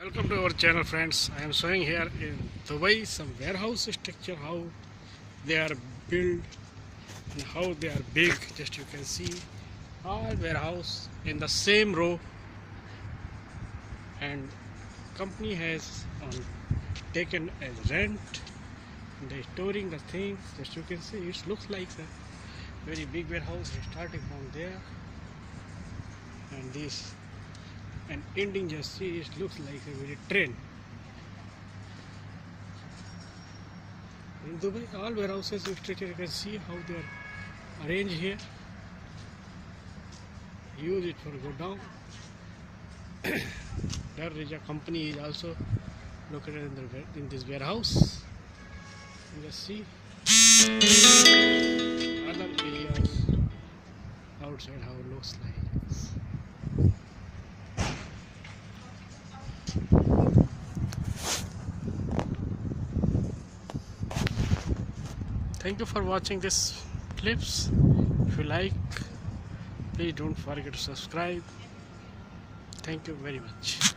Welcome to our channel, friends. I am showing here in Dubai some warehouse structure, how they are built and how they are big. Just you can see all warehouse in the same row, and company has taken as rent. They storing the things. Just you can see it looks like a very big warehouse starting from there, and this and ending, just see it looks like a very train. In Dubai, all warehouses structure, you can see how they are arranged here. Use it for go down. There is a company is also located in this warehouse. You just see other areas outside how it looks like. Thank you for watching this clips. If you like, please don't forget to subscribe. Thank you very much.